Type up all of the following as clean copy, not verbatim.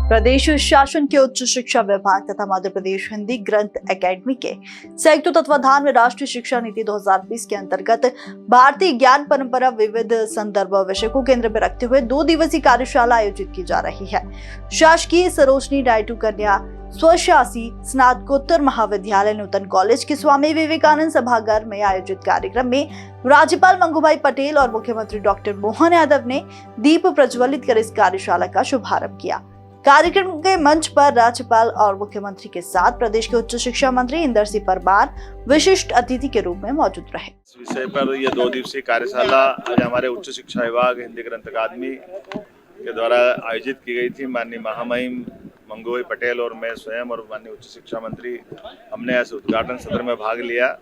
प्रदेश शासन के उच्च शिक्षा विभाग तथा मध्य प्रदेश हिंदी ग्रंथ एकेडमी के संयुक्त तत्वाधान में राष्ट्रीय शिक्षा नीति 2020 के अंतर्गत भारतीय ज्ञान परंपरा विविध संदर्भ विषय को केंद्र में रखते हुए 2 दिवसीय कार्यशाला आयोजित की जा रही है। शासकीय सरोजनी नायडू कन्या स्वशासी स्नातकोत्तर महाविद्यालय नूतन कॉलेज के स्वामी विवेकानंद सभागार में आयोजित कार्यक्रम में राज्यपाल मंगूभाई पटेल और मुख्यमंत्री डॉक्टर मोहन यादव ने दीप प्रज्वलित कर इस कार्यशाला का शुभारंभ किया। कार्यक्रम के मंच पर राज्यपाल और मुख्यमंत्री के साथ प्रदेश के उच्च शिक्षा मंत्री इंदर सिंह परमार विशिष्ट अतिथि के रूप में मौजूद रहे। इस विषय पर यह 2 दिवसीय कार्यशाला आज हमारे उच्च शिक्षा विभाग हिंदी ग्रंथ अकादमी के द्वारा आयोजित की गई थी। माननीय महामहिम मंगूभाई पटेल और मैं स्वयं और माननीय उच्च शिक्षा मंत्री हमने इस उद्घाटन सत्र में भाग लिया।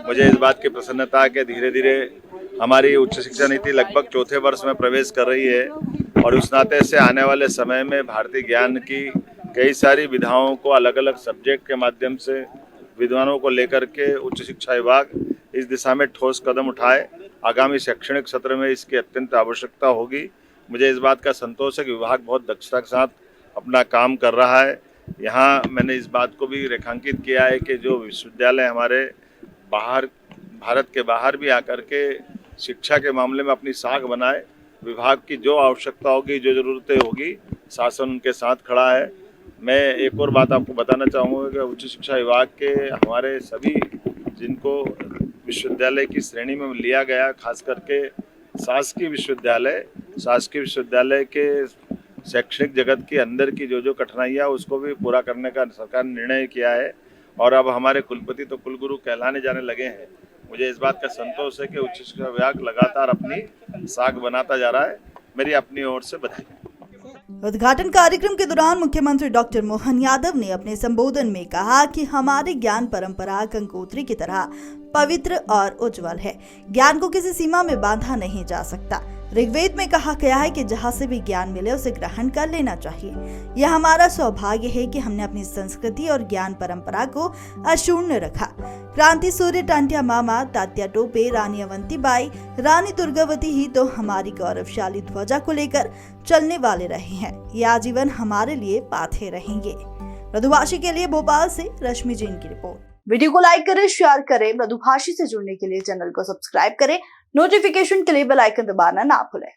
मुझे इस बात की प्रसन्नता है कि धीरे धीरे हमारी उच्च शिक्षा नीति लगभग 4थे वर्ष में प्रवेश कर रही है और उस नाते से आने वाले समय में भारतीय ज्ञान की कई सारी विधाओं को अलग अलग सब्जेक्ट के माध्यम से विद्वानों को लेकर के उच्च शिक्षा विभाग इस दिशा में ठोस कदम उठाए। आगामी शैक्षणिक सत्र में इसकी अत्यंत आवश्यकता होगी। मुझे इस बात का संतोष है कि विभाग बहुत दक्षता के साथ अपना काम कर रहा है। यहाँ मैंने इस बात को भी रेखांकित किया है कि जो विश्वविद्यालय हमारे बाहर भारत के बाहर भी आकर के शिक्षा के मामले में अपनी साख बनाए, विभाग की जो आवश्यकता होगी, जो ज़रूरतें होगी, शासन उनके साथ खड़ा है। मैं एक और बात आपको बताना चाहूँगा कि उच्च शिक्षा विभाग के हमारे सभी जिनको विश्वविद्यालय की श्रेणी में लिया गया, खास करके शासकीय विश्वविद्यालय के शैक्षणिक जगत के अंदर की जो कठिनाइयाँ उसको भी पूरा करने का सरकार ने निर्णय किया है और अब हमारे कुलपति तो कुलगुरु कहलाने जाने लगे हैं। मुझे इस बात का संतोष है कि उच्च शिक्षा विभाग लगातार अपनी साख बनाता जा रहा है। मेरी अपनी ओर से बधाई। उद्घाटन कार्यक्रम के दौरान मुख्यमंत्री डॉक्टर मोहन यादव ने अपने संबोधन में कहा कि हमारी ज्ञान परंपरा गंगोत्री की तरह पवित्र और उज्जवल है। ज्ञान को किसी सीमा में बांधा नहीं जा सकता। ऋग्वेद में कहा गया है कि जहाँ से भी ज्ञान मिले उसे ग्रहण कर लेना चाहिए। यह हमारा सौभाग्य है कि हमने अपनी संस्कृति और ज्ञान परंपरा को अक्षुण्ण रखा। क्रांति सूर्य टांटिया मामा, तात्या टोपे, रानी अवंतीबाई, रानी दुर्गावती ही तो हमारी गौरवशाली ध्वजा को लेकर चलने वाले रहे हैं। ये आजीवन हमारे लिए पाथे रहेंगे। मृदुभाषी के लिए भोपाल से रश्मि जैन की रिपोर्ट। वीडियो को लाइक करें, शेयर करें। मृदुभाषी से जुड़ने के लिए चैनल को सब्सक्राइब करें। नोटिफिकेशन के लिए बेल आइकन दबाना ना भूलें।